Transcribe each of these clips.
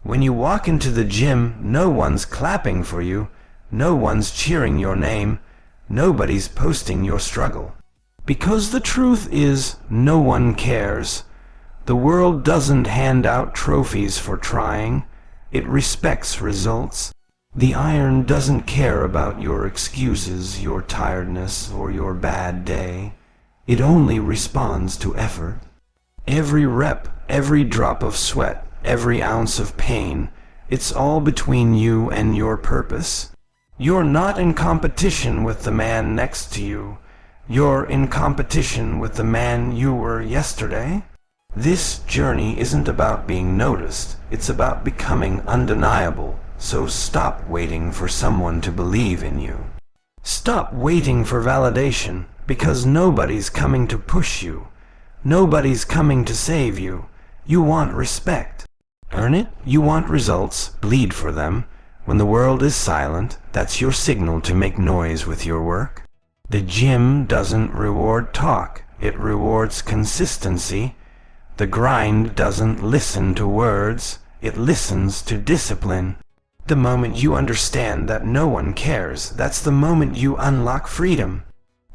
When you walk into the gym, no one's clapping for you, no one's cheering your name, nobody's posting your struggle. Because the truth is, no one cares. The world doesn't hand out trophies for trying, it respects results. The iron doesn't care about your excuses, your tiredness, or your bad day. It only responds to effort. Every rep, every drop of sweat, every ounce of pain, it's all between you and your purpose. You're not in competition with the man next to you. You're in competition with the man you were yesterday. This journey isn't about being noticed, it's about becoming undeniable. So stop waiting for someone to believe in you. Stop waiting for validation, because nobody's coming to push you. Nobody's coming to save you. You want respect. Earn it. You want results. Bleed for them. When the world is silent, that's your signal to make noise with your work. The gym doesn't reward talk. It rewards consistency. The grind doesn't listen to words. It listens to discipline. The moment you understand that no one cares, that's the moment you unlock freedom.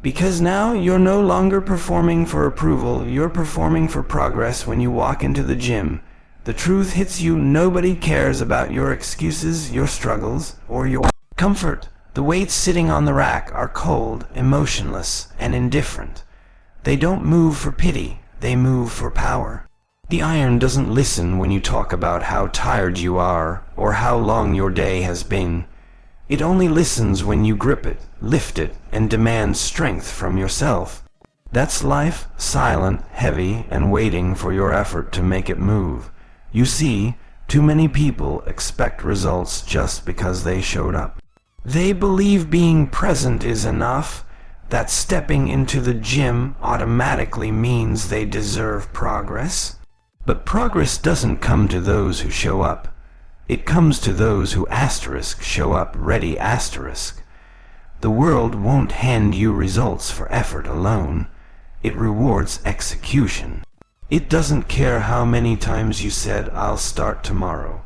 Because now you're no longer performing for approval, you're performing for progress when you walk into the gym. The truth hits you, nobody cares about your excuses, your struggles, or your comfort. The weights sitting on the rack are cold, emotionless, and indifferent. They don't move for pity, they move for power. The iron doesn't listen when you talk about how tired you are or how long your day has been. It only listens when you grip it, lift it, and demand strength from yourself. That's life, silent, heavy, and waiting for your effort to make it move. You see, too many people expect results just because they showed up. They believe being present is enough, that stepping into the gym automatically means they deserve progress. But progress doesn't come to those who show up. It comes to those who show up ready. The world won't hand you results for effort alone. It rewards execution. It doesn't care how many times you said, "I'll start tomorrow."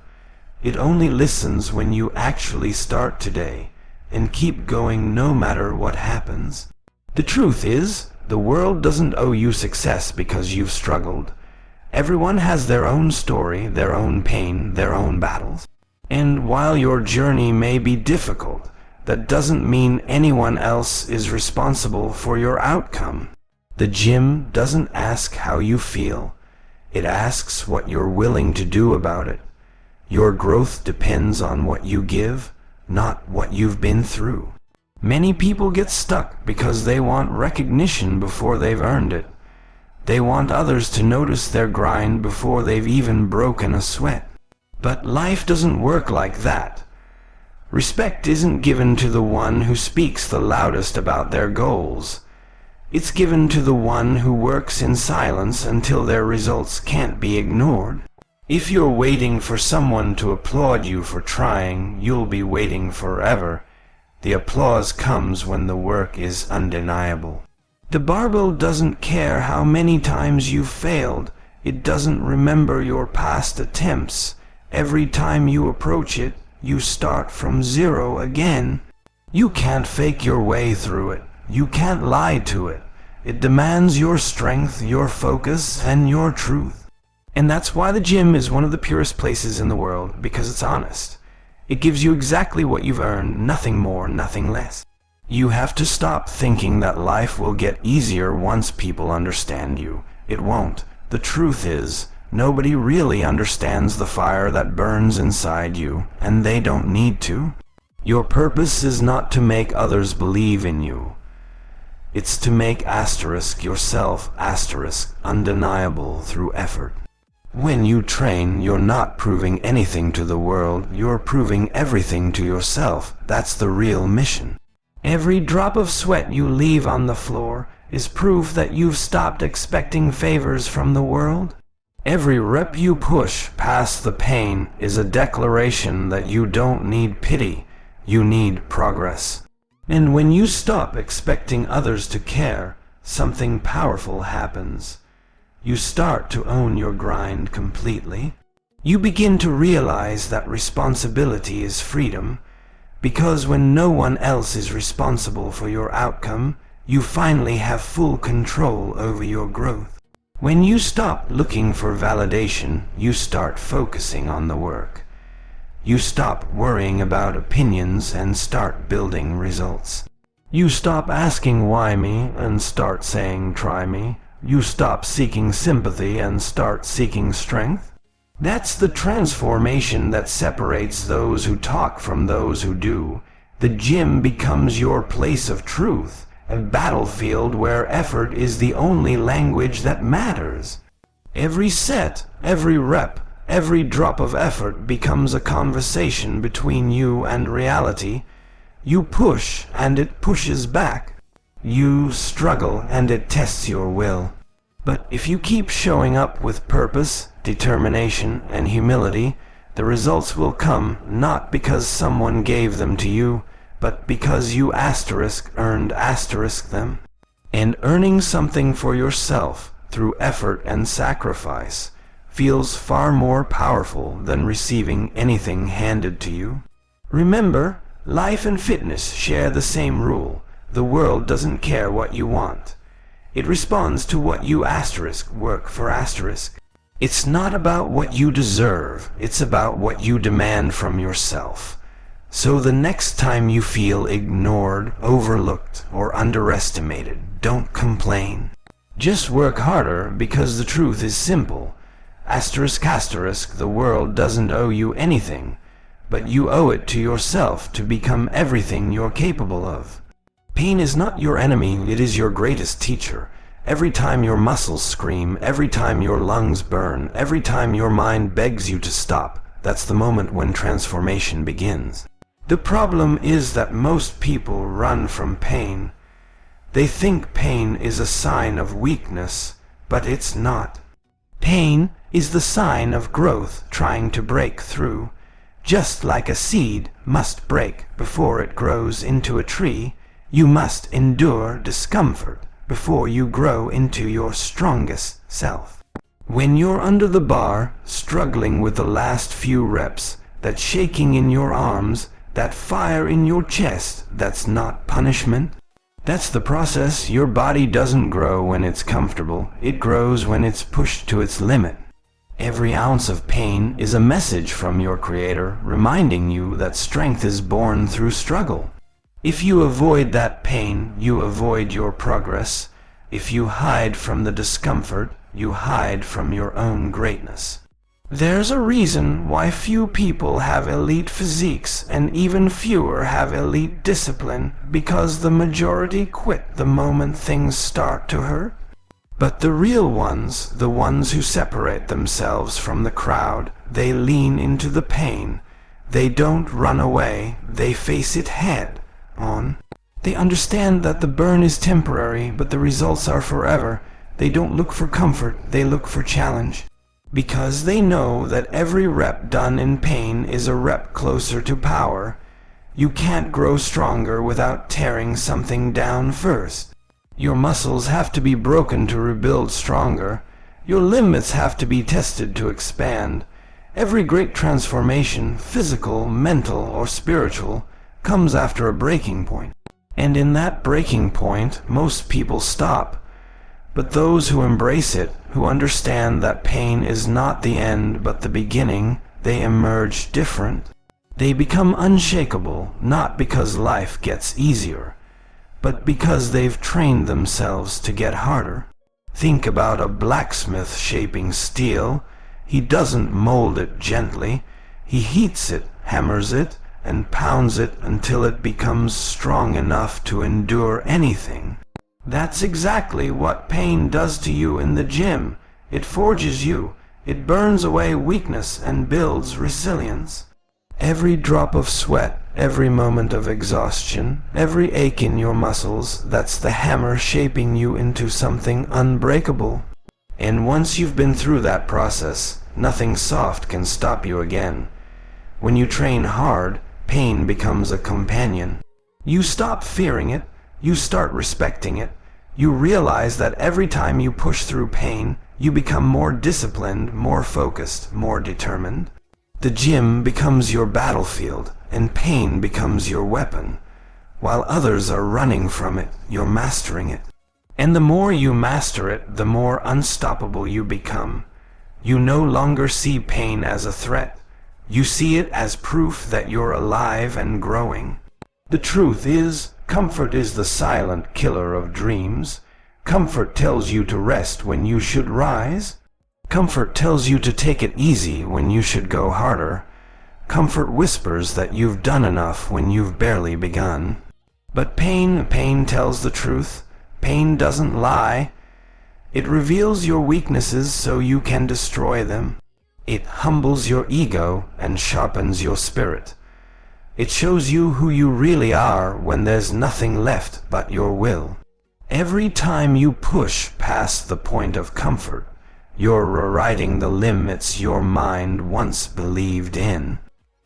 It only listens when you actually start today and keep going no matter what happens. The truth is, the world doesn't owe you success because you've struggled. Everyone has their own story, their own pain, their own battles. And while your journey may be difficult, that doesn't mean anyone else is responsible for your outcome. The gym doesn't ask how you feel. It asks what you're willing to do about it. Your growth depends on what you give, not what you've been through. Many people get stuck because they want recognition before they've earned it. They want others to notice their grind before they've even broken a sweat. But life doesn't work like that. Respect isn't given to the one who speaks the loudest about their goals. It's given to the one who works in silence until their results can't be ignored. If you're waiting for someone to applaud you for trying, you'll be waiting forever. The applause comes when the work is undeniable. The barbell doesn't care how many times you've failed. It doesn't remember your past attempts. Every time you approach it, you start from zero again. You can't fake your way through it. You can't lie to it. It demands your strength, your focus, and your truth. And that's why the gym is one of the purest places in the world, because it's honest. It gives you exactly what you've earned, nothing more, nothing less. You have to stop thinking that life will get easier once people understand you. It won't. The truth is, nobody really understands the fire that burns inside you, and they don't need to. Your purpose is not to make others believe in you. It's to make yourself undeniable through effort. When you train, you're not proving anything to the world, you're proving everything to yourself. That's the real mission. Every drop of sweat you leave on the floor is proof that you've stopped expecting favors from the world. Every rep you push past the pain is a declaration that you don't need pity, you need progress. And when you stop expecting others to care, something powerful happens. You start to own your grind completely. You begin to realize that responsibility is freedom, because when no one else is responsible for your outcome, you finally have full control over your growth. When you stop looking for validation, you start focusing on the work. You stop worrying about opinions and start building results. You stop asking why me and start saying try me. You stop seeking sympathy and start seeking strength. That's the transformation that separates those who talk from those who do. The gym becomes your place of truth, a battlefield where effort is the only language that matters. Every set, every rep, every drop of effort becomes a conversation between you and reality. You push and it pushes back. You struggle and it tests your will. But if you keep showing up with purpose, determination, and humility, the results will come not because someone gave them to you, but because you earned them. And earning something for yourself through effort and sacrifice feels far more powerful than receiving anything handed to you. Remember, life and fitness share the same rule. The world doesn't care what you want. It responds to what you work for. It's not about what you deserve, it's about what you demand from yourself. So the next time you feel ignored, overlooked, or underestimated, don't complain. Just work harder, because the truth is simple. The world doesn't owe you anything, but you owe it to yourself to become everything you're capable of. Pain is not your enemy, it is your greatest teacher. Every time your muscles scream, every time your lungs burn, every time your mind begs you to stop, that's the moment when transformation begins. The problem is that most people run from pain. They think pain is a sign of weakness, but it's not. Pain is the sign of growth trying to break through. Just like a seed must break before it grows into a tree, you must endure discomfort before you grow into your strongest self. When you're under the bar, struggling with the last few reps, that shaking in your arms, that fire in your chest, that's not punishment. That's the process. Your body doesn't grow when it's comfortable. It grows when it's pushed to its limit. Every ounce of pain is a message from your Creator, reminding you that strength is born through struggle. If you avoid that pain, you avoid your progress. If you hide from the discomfort, you hide from your own greatness. There's a reason why few people have elite physiques and even fewer have elite discipline, because the majority quit the moment things start to hurt. But the real ones, the ones who separate themselves from the crowd, they lean into the pain. They don't run away, they face it head on. They understand that the burn is temporary, but the results are forever. They don't look for comfort, they look for challenge. Because they know that every rep done in pain is a rep closer to power. You can't grow stronger without tearing something down first. Your muscles have to be broken to rebuild stronger. Your limits have to be tested to expand. Every great transformation, physical, mental, or spiritual, comes after a breaking point. And in that breaking point, most people stop. But those who embrace it, who understand that pain is not the end but the beginning, they emerge different. They become unshakable, not because life gets easier, but because they've trained themselves to get harder. Think about a blacksmith shaping steel. He doesn't mold it gently. He heats it, hammers it, and pounds it until it becomes strong enough to endure anything. That's exactly what pain does to you in the gym. It forges you. It burns away weakness and builds resilience. Every drop of sweat, every moment of exhaustion, every ache in your muscles, that's the hammer shaping you into something unbreakable. And once you've been through that process, nothing soft can stop you again. When you train hard, pain becomes a companion. You stop fearing it. You start respecting it. You realize that every time you push through pain, You become more disciplined, more focused, more determined. The gym becomes your battlefield, and pain becomes your weapon. While others are running from it, you're mastering it. And the more you master it, the more unstoppable you become. You no longer see pain as a threat. You see it as proof that you're alive and growing. The truth is, comfort is the silent killer of dreams. Comfort tells you to rest when you should rise. Comfort tells you to take it easy when you should go harder. Comfort whispers that you've done enough when you've barely begun. But pain tells the truth. Pain doesn't lie. It reveals your weaknesses so you can destroy them. It humbles your ego and sharpens your spirit. It shows you who you really are when there's nothing left but your will. Every time you push past the point of comfort, you're rewriting the limits your mind once believed in.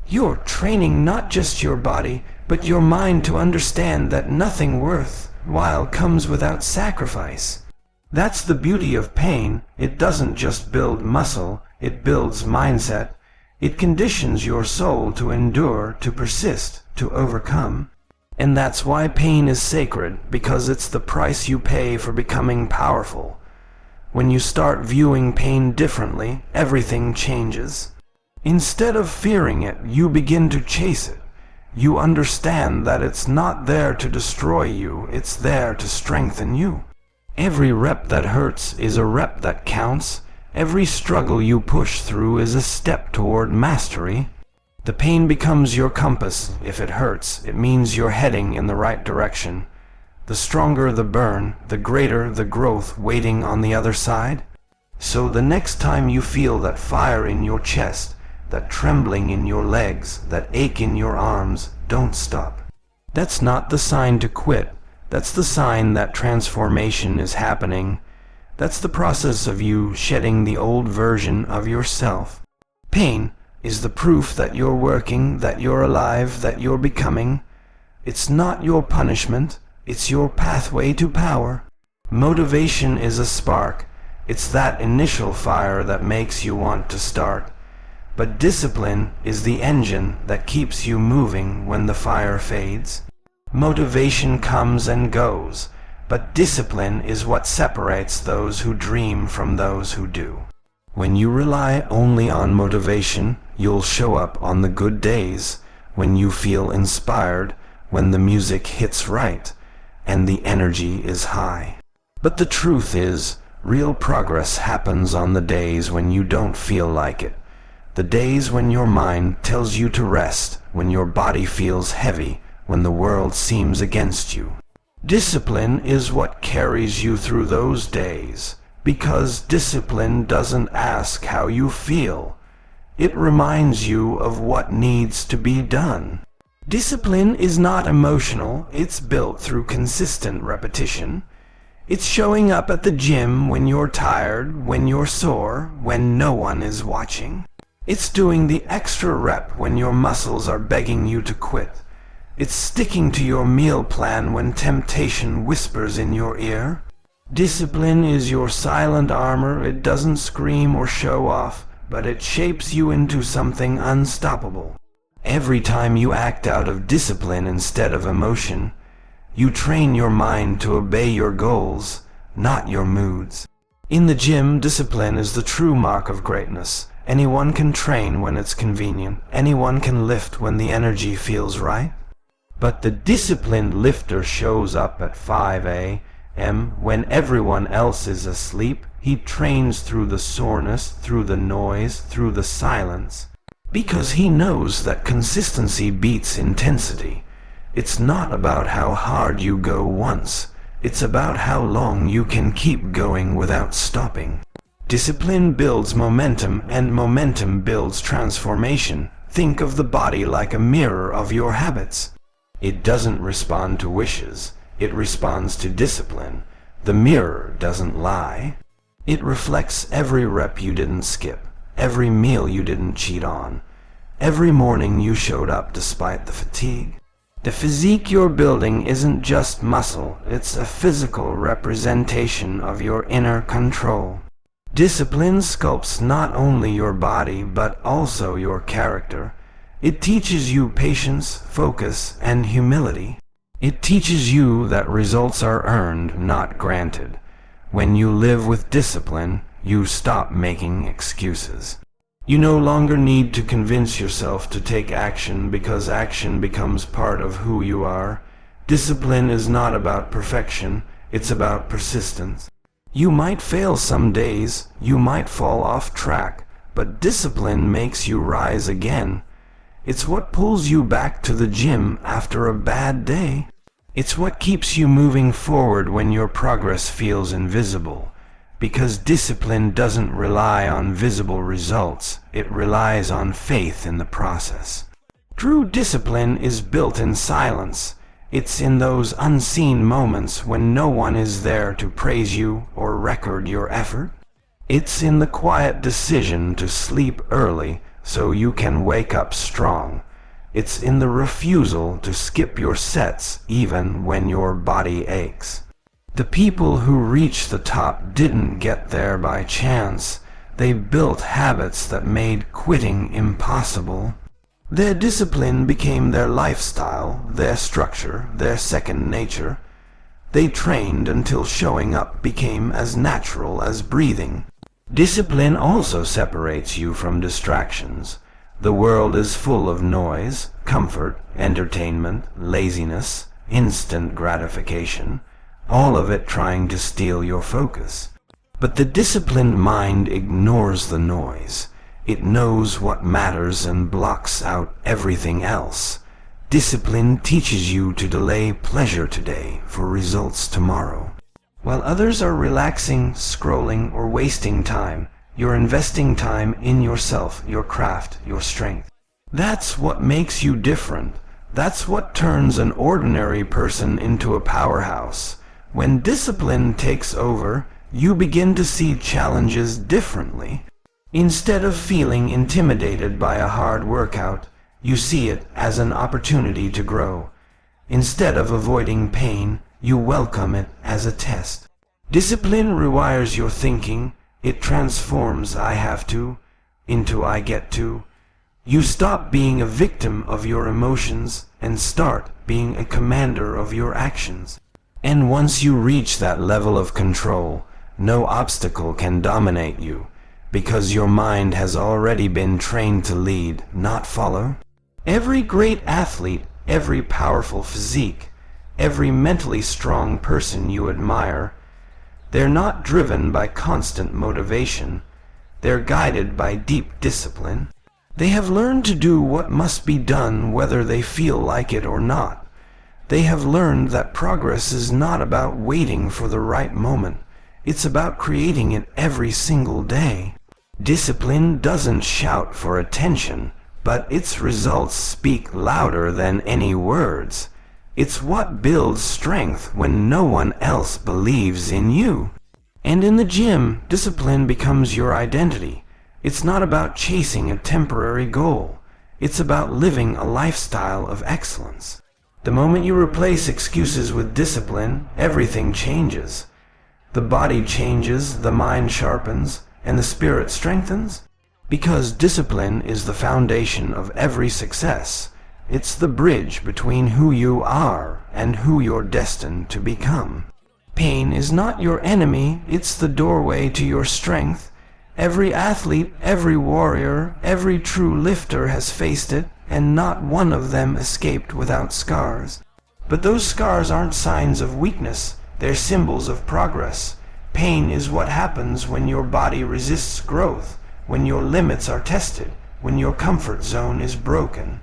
You're training not just your body, but your mind to understand that nothing worthwhile comes without sacrifice. That's the beauty of pain. It doesn't just build muscle, it builds mindset. It conditions your soul to endure, to persist, to overcome. And that's why pain is sacred, because it's the price you pay for becoming powerful. When you start viewing pain differently, everything changes. Instead of fearing it, you begin to chase it. You understand that it's not there to destroy you, it's there to strengthen you. Every rep that hurts is a rep that counts. Every struggle you push through is a step toward mastery. The pain becomes your compass. If it hurts, it means you're heading in the right direction. The stronger the burn, the greater the growth waiting on the other side. So the next time you feel that fire in your chest, that trembling in your legs, that ache in your arms, don't stop. That's not the sign to quit. That's the sign that transformation is happening. That's the process of you shedding the old version of yourself. Pain is the proof that you're working, that you're alive, that you're becoming. It's not your punishment, it's your pathway to power. Motivation is a spark. It's that initial fire that makes you want to start. But discipline is the engine that keeps you moving when the fire fades. Motivation comes and goes, but discipline is what separates those who dream from those who do. When you rely only on motivation, you'll show up on the good days, when you feel inspired, when the music hits right, and the energy is high. But the truth is, real progress happens on the days when you don't feel like it. The days when your mind tells you to rest, when your body feels heavy, when the world seems against you. Discipline is what carries you through those days, because discipline doesn't ask how you feel. It reminds you of what needs to be done. Discipline is not emotional, it's built through consistent repetition. It's showing up at the gym when you're tired, when you're sore, when no one is watching. It's doing the extra rep when your muscles are begging you to quit. It's sticking to your meal plan when temptation whispers in your ear. Discipline is your silent armor. It doesn't scream or show off, but it shapes you into something unstoppable. Every time you act out of discipline instead of emotion, you train your mind to obey your goals, not your moods. In the gym, discipline is the true mark of greatness. Anyone can train when it's convenient. Anyone can lift when the energy feels right. But the disciplined lifter shows up at 5 a.m. when everyone else is asleep. He trains through the soreness, through the noise, through the silence. Because he knows that consistency beats intensity. It's not about how hard you go once. It's about how long you can keep going without stopping. Discipline builds momentum, and momentum builds transformation. Think of the body like a mirror of your habits. It doesn't respond to wishes. It responds to discipline. The mirror doesn't lie. It reflects every rep you didn't skip, every meal you didn't cheat on, every morning you showed up despite the fatigue. The physique you're building isn't just muscle, it's a physical representation of your inner control. Discipline sculpts not only your body but also your character. It teaches you patience, focus, and humility. It teaches you that results are earned, not granted. When you live with discipline, you stop making excuses. You no longer need to convince yourself to take action because action becomes part of who you are. Discipline is not about perfection, it's about persistence. You might fail some days, you might fall off track, but discipline makes you rise again. It's what pulls you back to the gym after a bad day. It's what keeps you moving forward when your progress feels invisible. Because discipline doesn't rely on visible results, it relies on faith in the process. True discipline is built in silence. It's in those unseen moments when no one is there to praise you or record your effort. It's in the quiet decision to sleep early so you can wake up strong. It's in the refusal to skip your sets even when your body aches. The people who reach the top didn't get there by chance. They built habits that made quitting impossible. Their discipline became their lifestyle, their structure, their second nature. They trained until showing up became as natural as breathing. Discipline also separates you from distractions. The world is full of noise, comfort, entertainment, laziness, instant gratification, all of it trying to steal your focus. But the disciplined mind ignores the noise. It knows what matters and blocks out everything else. Discipline teaches you to delay pleasure today for results tomorrow. While others are relaxing, scrolling, or wasting time, you're investing time in yourself, your craft, your strength. That's what makes you different. That's what turns an ordinary person into a powerhouse. When discipline takes over, you begin to see challenges differently. Instead of feeling intimidated by a hard workout, you see it as an opportunity to grow. Instead of avoiding pain, you welcome it as a test. Discipline rewires your thinking. It transforms "I have to" into "I get to." You stop being a victim of your emotions and start being a commander of your actions. And once you reach that level of control, no obstacle can dominate you, because your mind has already been trained to lead, not follow. Every great athlete, every powerful physique, every mentally strong person you admire, they're not driven by constant motivation. They're guided by deep discipline. They have learned to do what must be done whether they feel like it or not. They have learned that progress is not about waiting for the right moment. It's about creating it every single day. Discipline doesn't shout for attention, but its results speak louder than any words. It's what builds strength when no one else believes in you. And in the gym, discipline becomes your identity. It's not about chasing a temporary goal. It's about living a lifestyle of excellence. The moment you replace excuses with discipline, everything changes. The body changes, the mind sharpens, and the spirit strengthens. Because discipline is the foundation of every success. It's the bridge between who you are and who you're destined to become. Pain is not your enemy, it's the doorway to your strength. Every athlete, every warrior, every true lifter has faced it, and not one of them escaped without scars. But those scars aren't signs of weakness, they're symbols of progress. Pain is what happens when your body resists growth, when your limits are tested, when your comfort zone is broken.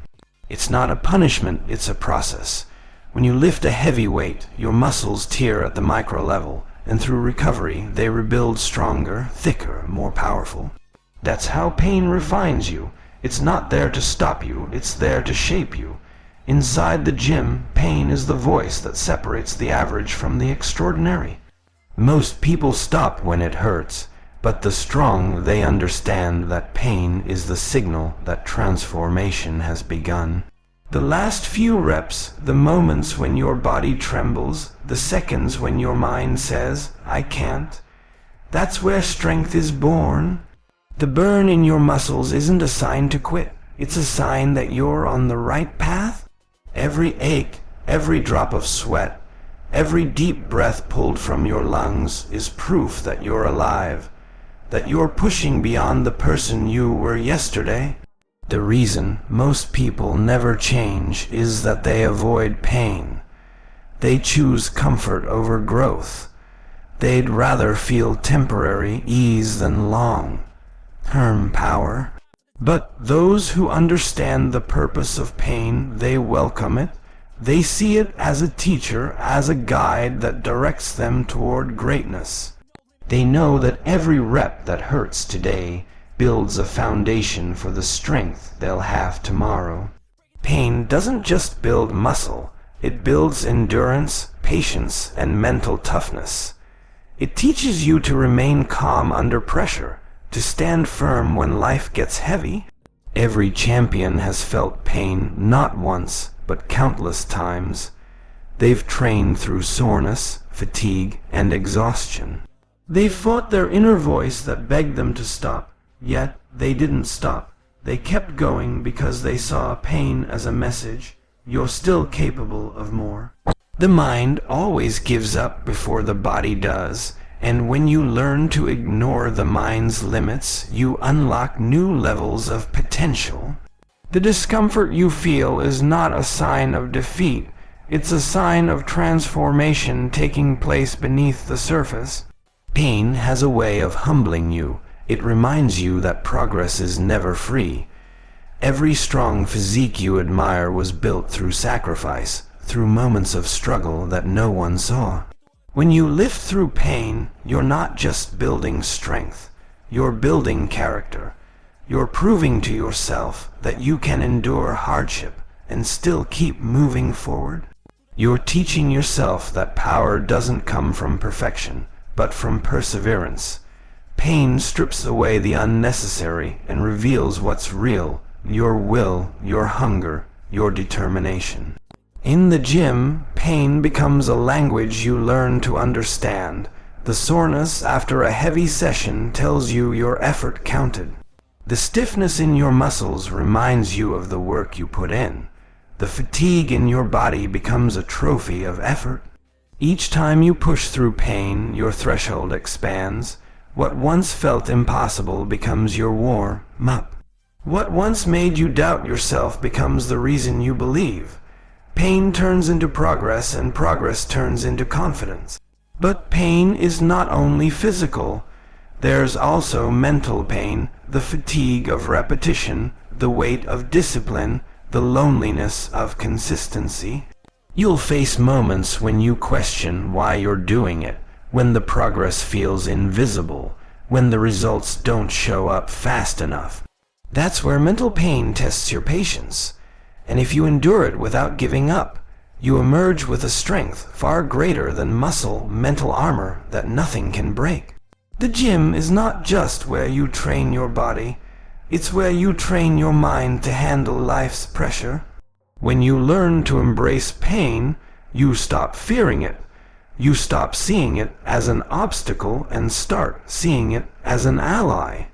It's not a punishment, it's a process. When you lift a heavy weight, your muscles tear at the micro level, and through recovery they rebuild stronger, thicker, more powerful. That's how pain refines you. It's not there to stop you, it's there to shape you. Inside the gym, pain is the voice that separates the average from the extraordinary. Most people stop when it hurts, but the strong, they understand that pain is the signal that transformation has begun. The last few reps, the moments when your body trembles, the seconds when your mind says, "I can't," That's where strength is born. The burn in your muscles isn't a sign to quit. It's a sign that you're on the right path. Every ache, every drop of sweat, every deep breath pulled from your lungs is proof that you're alive, that you're pushing beyond the person you were yesterday. The reason most people never change is that they avoid pain. They choose comfort over growth. They'd rather feel temporary ease than long-term power. But those who understand the purpose of pain, they welcome it. They see it as a teacher, as a guide that directs them toward greatness. They know that every rep that hurts today builds a foundation for the strength they'll have tomorrow. Pain doesn't just build muscle, it builds endurance, patience, and mental toughness. It teaches you to remain calm under pressure, to stand firm when life gets heavy. Every champion has felt pain not once, but countless times. They've trained through soreness, fatigue, and exhaustion. They've fought their inner voice that begged them to stop, yet they didn't stop. They kept going because they saw pain as a message. You're still capable of more. The mind always gives up before the body does, and when you learn to ignore the mind's limits, you unlock new levels of potential. The discomfort you feel is not a sign of defeat. It's a sign of transformation taking place beneath the surface. Pain has a way of humbling you. It reminds you that progress is never free. Every strong physique you admire was built through sacrifice, through moments of struggle that no one saw. When you live through pain, you're not just building strength. You're building character. You're proving to yourself that you can endure hardship and still keep moving forward. You're teaching yourself that power doesn't come from perfection, but from perseverance. Pain strips away the unnecessary and reveals what's real: your will, your hunger, your determination. In the gym, pain becomes a language you learn to understand. The soreness after a heavy session tells you your effort counted. The stiffness in your muscles reminds you of the work you put in. The fatigue in your body becomes a trophy of effort. Each time you push through pain, your threshold expands. What once felt impossible becomes your warm-up. What once made you doubt yourself becomes the reason you believe. Pain turns into progress, and progress turns into confidence. But pain is not only physical. There's also mental pain, the fatigue of repetition, the weight of discipline, the loneliness of consistency. You'll face moments when you question why you're doing it, when the progress feels invisible, when the results don't show up fast enough. That's where mental pain tests your patience. And if you endure it without giving up, you emerge with a strength far greater than mental armor that nothing can break. The gym is not just where you train your body, it's where you train your mind to handle life's pressure. When you learn to embrace pain, you stop fearing it. You stop seeing it as an obstacle and start seeing it as an ally.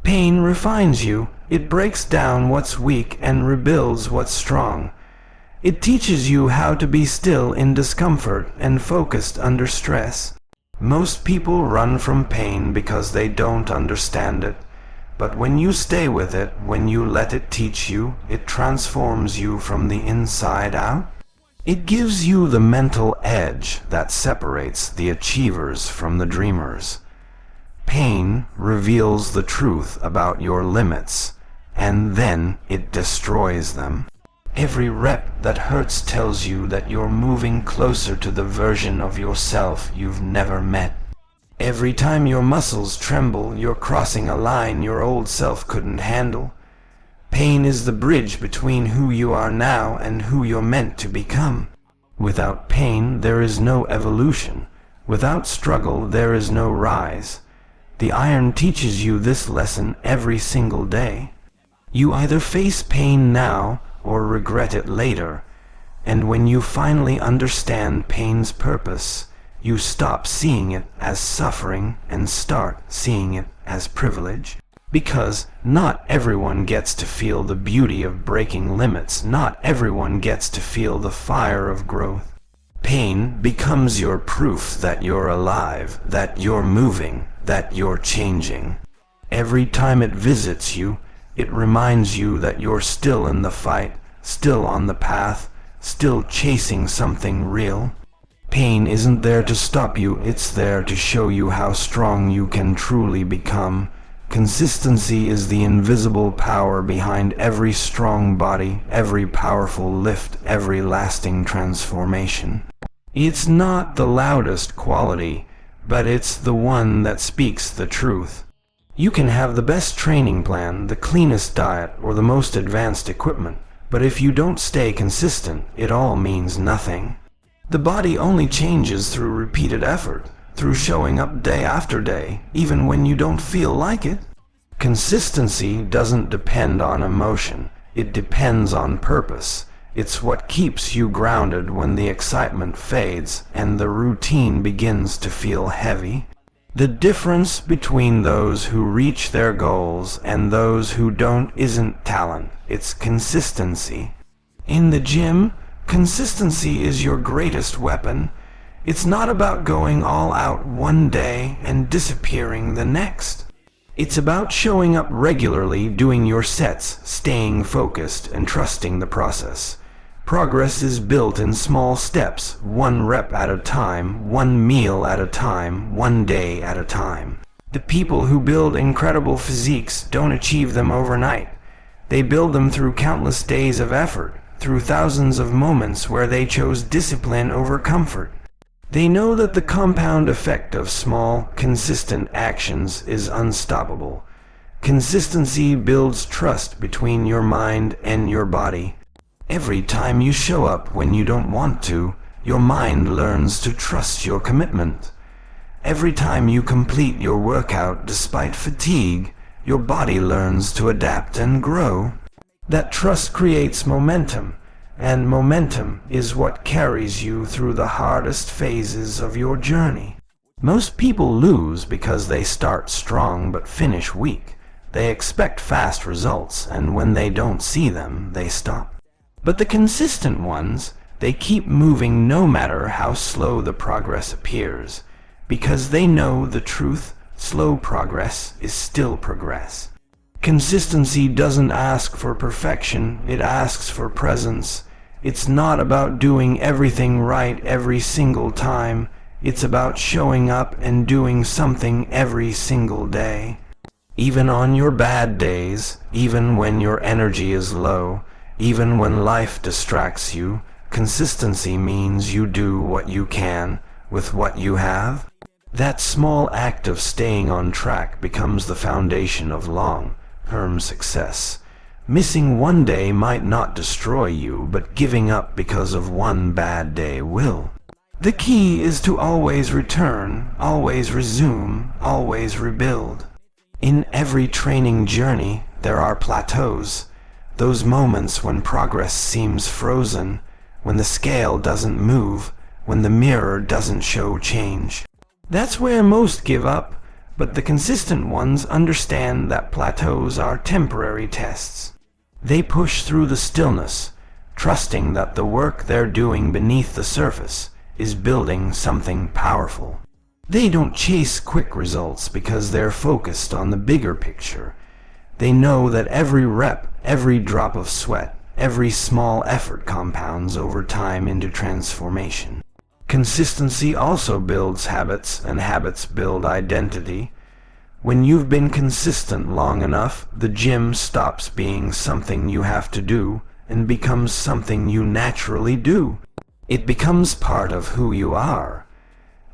Pain refines you. It breaks down what's weak and rebuilds what's strong. It teaches you how to be still in discomfort and focused under stress. Most people run from pain because they don't understand it. But when you stay with it, when you let it teach you, it transforms you from the inside out. It gives you the mental edge that separates the achievers from the dreamers. Pain reveals the truth about your limits, and then it destroys them. Every rep that hurts tells you that you're moving closer to the version of yourself you've never met. Every time your muscles tremble, you're crossing a line your old self couldn't handle. Pain is the bridge between who you are now and who you're meant to become. Without pain, there is no evolution. Without struggle, there is no rise. The iron teaches you this lesson every single day. You either face pain now or regret it later, and when you finally understand pain's purpose, You stop seeing it as suffering and start seeing it as privilege. Because not everyone gets to feel the beauty of breaking limits. Not everyone gets to feel the fire of growth. Pain becomes your proof that you're alive, that you're moving, that you're changing. Every time it visits you, it reminds you that you're still in the fight, still on the path, still chasing something real. Pain isn't there to stop you, it's there to show you how strong you can truly become. Consistency is the invisible power behind every strong body, every powerful lift, every lasting transformation. It's not the loudest quality, but it's the one that speaks the truth. You can have the best training plan, the cleanest diet, or the most advanced equipment, but if you don't stay consistent, it all means nothing. The body only changes through repeated effort, through showing up day after day, even when you don't feel like it. Consistency doesn't depend on emotion, it depends on purpose. It's what keeps you grounded when the excitement fades and the routine begins to feel heavy. The difference between those who reach their goals and those who don't isn't talent, it's consistency. In the gym, consistency is your greatest weapon. It's not about going all out one day and disappearing the next. It's about showing up regularly, doing your sets, staying focused, and trusting the process. Progress is built in small steps, one rep at a time, one meal at a time, one day at a time. The people who build incredible physiques don't achieve them overnight. They build them through countless days of effort, through thousands of moments where they chose discipline over comfort. They know that the compound effect of small, consistent actions is unstoppable. Consistency builds trust between your mind and your body. Every time you show up when you don't want to, your mind learns to trust your commitment. Every time you complete your workout despite fatigue, your body learns to adapt and grow. That trust creates momentum. And momentum is what carries you through the hardest phases of your journey. Most people lose because they start strong but finish weak. They expect fast results, and when they don't see them, they stop. But the consistent ones, they keep moving no matter how slow the progress appears, because they know the truth: slow progress is still progress. Consistency doesn't ask for perfection, it asks for presence. It's not about doing everything right every single time. It's about showing up and doing something every single day. Even on your bad days, even when your energy is low, even when life distracts you, consistency means you do what you can with what you have. That small act of staying on track becomes the foundation of long-term success. Missing one day might not destroy you, but giving up because of one bad day will. The key is to always return, always resume, always rebuild. In every training journey, there are plateaus. Those moments when progress seems frozen, when the scale doesn't move, when the mirror doesn't show change. That's where most give up, but the consistent ones understand that plateaus are temporary tests. They push through the stillness, trusting that the work they're doing beneath the surface is building something powerful. They don't chase quick results because they're focused on the bigger picture. They know that every rep, every drop of sweat, every small effort compounds over time into transformation. Consistency also builds habits, and habits build identity. When you've been consistent long enough, the gym stops being something you have to do and becomes something you naturally do. It becomes part of who you are.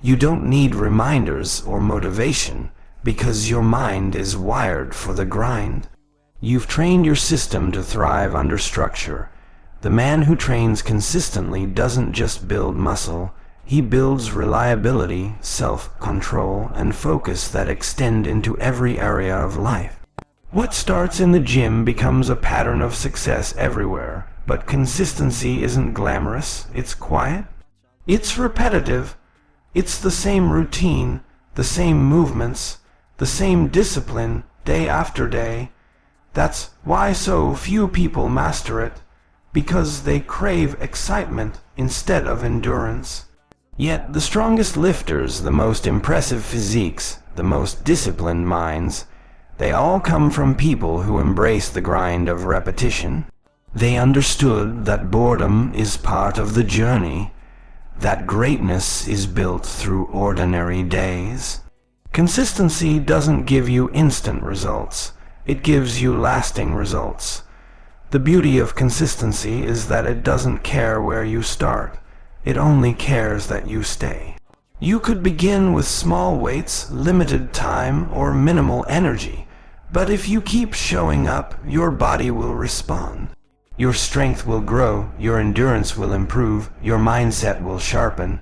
You don't need reminders or motivation because your mind is wired for the grind. You've trained your system to thrive under structure. The man who trains consistently doesn't just build muscle, he builds reliability, self-control, and focus that extend into every area of life. What starts in the gym becomes a pattern of success everywhere, but consistency isn't glamorous, it's quiet. It's repetitive. It's the same routine, the same movements, the same discipline day after day. That's why so few people master it, because they crave excitement instead of endurance. Yet the strongest lifters, the most impressive physiques, the most disciplined minds, they all come from people who embrace the grind of repetition. They understood that boredom is part of the journey, that greatness is built through ordinary days. Consistency doesn't give you instant results, it gives you lasting results. The beauty of consistency is that it doesn't care where you start, it only cares that you stay. You could begin with small weights, limited time, or minimal energy, but if you keep showing up, your body will respond. Your strength will grow, your endurance will improve, your mindset will sharpen.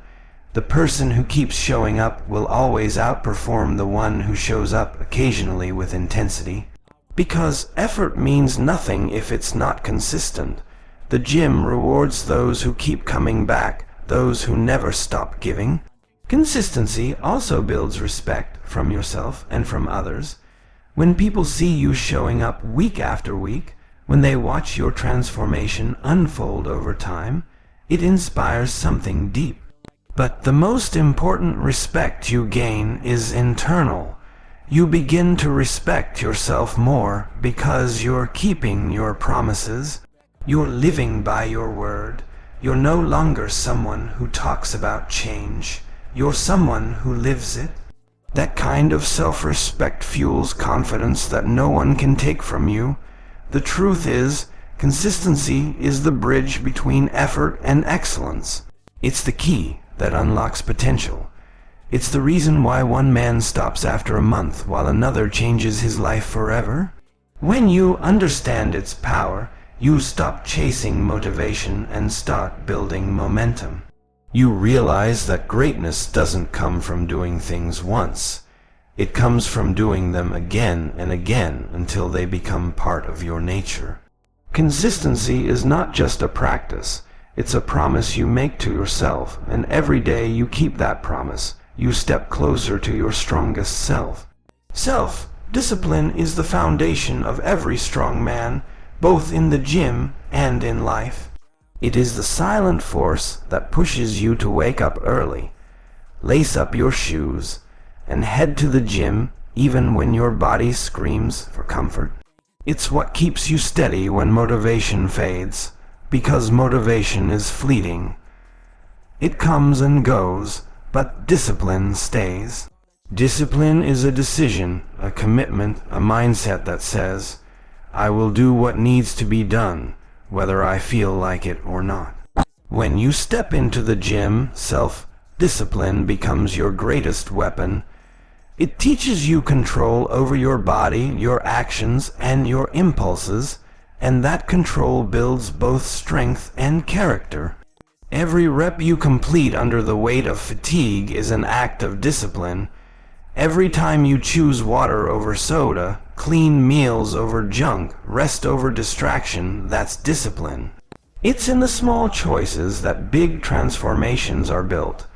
The person who keeps showing up will always outperform the one who shows up occasionally with intensity. Because effort means nothing if it's not consistent. The gym rewards those who keep coming back, those who never stop giving. Consistency also builds respect from yourself and from others. When people see you showing up week after week, when they watch your transformation unfold over time, it inspires something deep. But the most important respect you gain is internal. You begin to respect yourself more because you're keeping your promises. You're living by your word. You're no longer someone who talks about change. You're someone who lives it. That kind of self-respect fuels confidence that no one can take from you. The truth is, consistency is the bridge between effort and excellence. It's the key that unlocks potential. It's the reason why one man stops after a month while another changes his life forever. When you understand its power, you stop chasing motivation and start building momentum. You realize that greatness doesn't come from doing things once. It comes from doing them again and again until they become part of your nature. Consistency is not just a practice. It's a promise you make to yourself, and every day you keep that promise. You step closer to your strongest self. Self-discipline is the foundation of every strong man, both in the gym and in life. It is the silent force that pushes you to wake up early, lace up your shoes, and head to the gym even when your body screams for comfort. It's what keeps you steady when motivation fades, because motivation is fleeting. It comes and goes, but discipline stays. Discipline is a decision, a commitment, a mindset that says, I will do what needs to be done, whether I feel like it or not. When you step into the gym, self-discipline becomes your greatest weapon. It teaches you control over your body, your actions, and your impulses, and that control builds both strength and character. Every rep you complete under the weight of fatigue is an act of discipline. Every time you choose water over soda, clean meals over junk, rest over distraction, that's discipline. It's in the small choices that big transformations are built.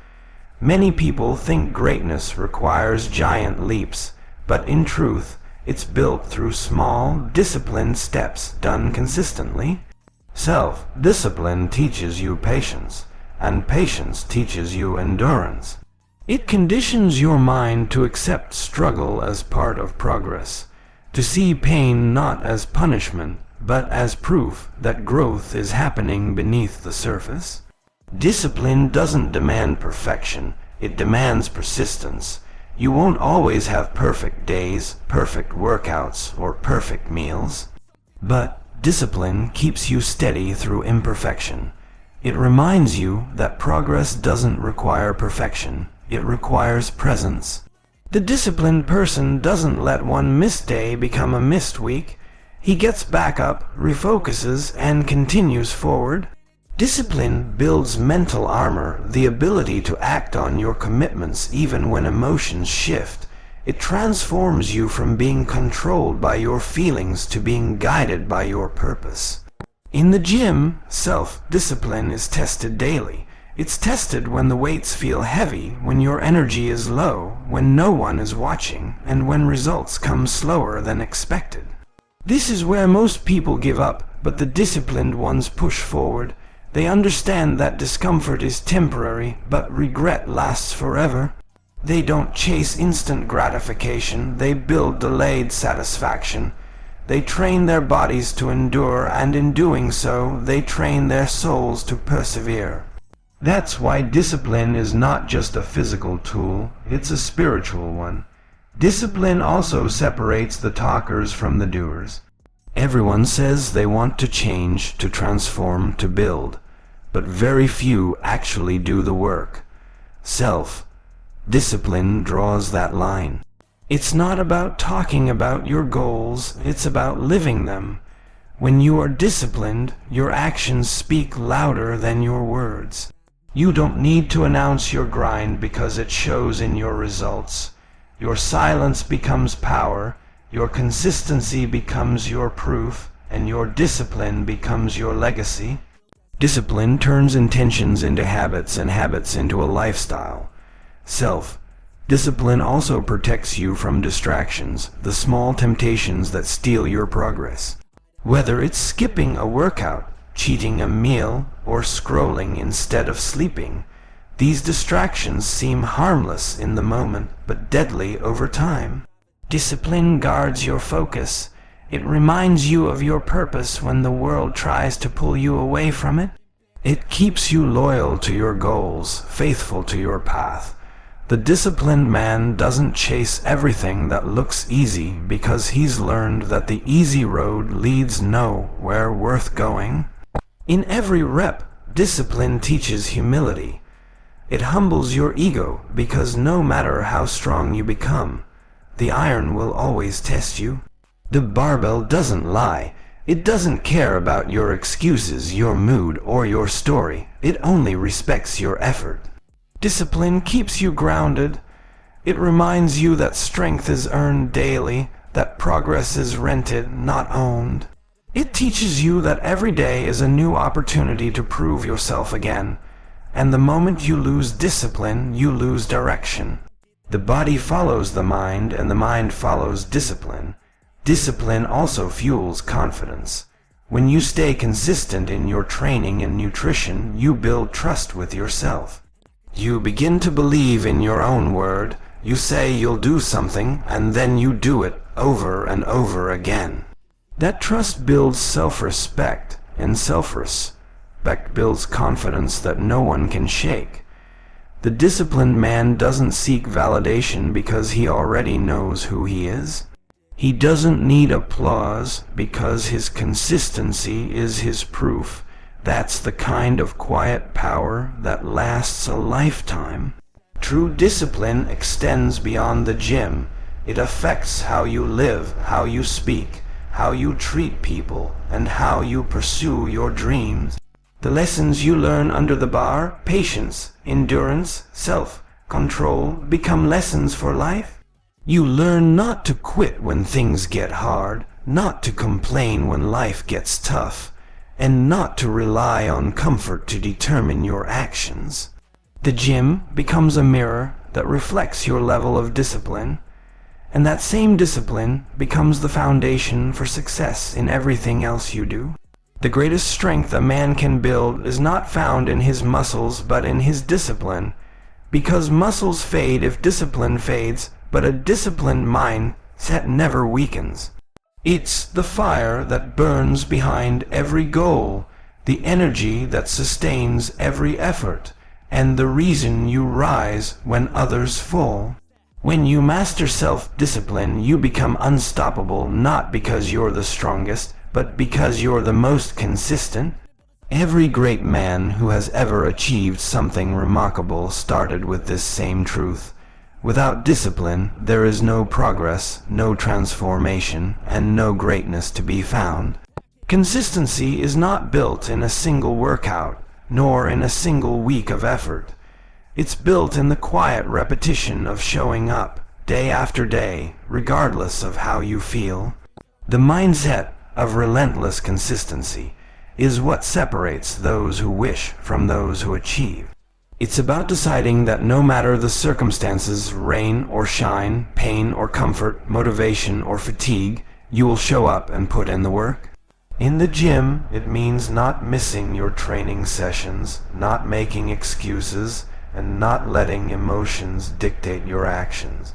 Many people think greatness requires giant leaps, but in truth, it's built through small, disciplined steps done consistently. Self-discipline teaches you patience, and patience teaches you endurance. It conditions your mind to accept struggle as part of progress, to see pain not as punishment, but as proof that growth is happening beneath the surface. Discipline doesn't demand perfection, it demands persistence. You won't always have perfect days, perfect workouts, or perfect meals. But discipline keeps you steady through imperfection. It reminds you that progress doesn't require perfection, it requires presence. The disciplined person doesn't let one missed day become a missed week. He gets back up, refocuses, and continues forward. Discipline builds mental armor, the ability to act on your commitments even when emotions shift. It transforms you from being controlled by your feelings to being guided by your purpose. In the gym, self-discipline is tested daily. It's tested when the weights feel heavy, when your energy is low, when no one is watching, and when results come slower than expected. This is where most people give up, but the disciplined ones push forward. They understand that discomfort is temporary, but regret lasts forever. They don't chase instant gratification, they build delayed satisfaction. They train their bodies to endure, and in doing so, they train their souls to persevere. That's why discipline is not just a physical tool, it's a spiritual one. Discipline also separates the talkers from the doers. Everyone says they want to change, to transform, to build, but very few actually do the work. Self-discipline draws that line. It's not about talking about your goals, it's about living them. When you are disciplined, your actions speak louder than your words. You don't need to announce your grind because it shows in your results. Your silence becomes power, your consistency becomes your proof, and your discipline becomes your legacy. Discipline turns intentions into habits and habits into a lifestyle. Self-discipline also protects you from distractions, the small temptations that steal your progress. Whether it's skipping a workout, cheating a meal, or scrolling instead of sleeping, these distractions seem harmless in the moment, but deadly over time. Discipline guards your focus. It reminds you of your purpose when the world tries to pull you away from it. It keeps you loyal to your goals, faithful to your path. The disciplined man doesn't chase everything that looks easy because he's learned that the easy road leads nowhere worth going. In every rep, discipline teaches humility. It humbles your ego because no matter how strong you become, the iron will always test you. The barbell doesn't lie. It doesn't care about your excuses, your mood, or your story. It only respects your effort. Discipline keeps you grounded. It reminds you that strength is earned daily, that progress is rented, not owned. It teaches you that every day is a new opportunity to prove yourself again, and the moment you lose discipline, you lose direction. The body follows the mind, and the mind follows discipline. Discipline also fuels confidence. When you stay consistent in your training and nutrition, you build trust with yourself. You begin to believe in your own word. You say you'll do something, and then you do it over and over again. That trust builds self-respect, and self-respect builds confidence that no one can shake. The disciplined man doesn't seek validation because he already knows who he is. He doesn't need applause because his consistency is his proof. That's the kind of quiet power that lasts a lifetime. True discipline extends beyond the gym. It affects how you live, how you speak, how you treat people, and how you pursue your dreams. The lessons you learn under the bar, patience, endurance, self-control, become lessons for life. You learn not to quit when things get hard, not to complain when life gets tough, and not to rely on comfort to determine your actions. The gym becomes a mirror that reflects your level of discipline, and that same discipline becomes the foundation for success in everything else you do. The greatest strength a man can build is not found in his muscles but in his discipline, because muscles fade if discipline fades, but a disciplined mindset never weakens. It's the fire that burns behind every goal, the energy that sustains every effort, and the reason you rise when others fall. When you master self-discipline, you become unstoppable, not because you're the strongest, but because you're the most consistent. Every great man who has ever achieved something remarkable started with this same truth. Without discipline, there is no progress, no transformation, and no greatness to be found. Consistency is not built in a single workout, nor in a single week of effort. It's built in the quiet repetition of showing up, day after day, regardless of how you feel. The mindset of relentless consistency is what separates those who wish from those who achieve. It's about deciding that no matter the circumstances, rain or shine, pain or comfort, motivation or fatigue, you will show up and put in the work. In the gym, it means not missing your training sessions, not making excuses, and not letting emotions dictate your actions.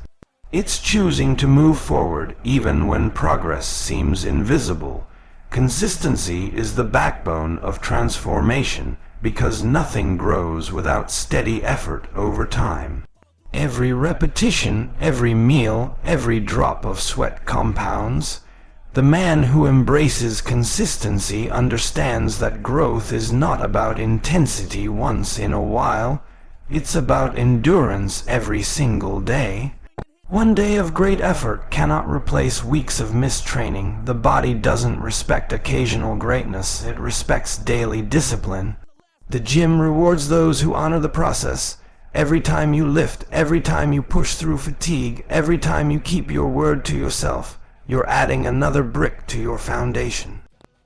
It's choosing to move forward even when progress seems invisible. Consistency is the backbone of transformation, because nothing grows without steady effort over time. Every repetition, every meal, every drop of sweat compounds. The man who embraces consistency understands that growth is not about intensity once in a while. It's about endurance every single day. One day of great effort cannot replace weeks of mistraining. The body doesn't respect occasional greatness, it respects daily discipline. The gym rewards those who honor the process. Every time you lift, every time you push through fatigue, every time you keep your word to yourself, you're adding another brick to your foundation.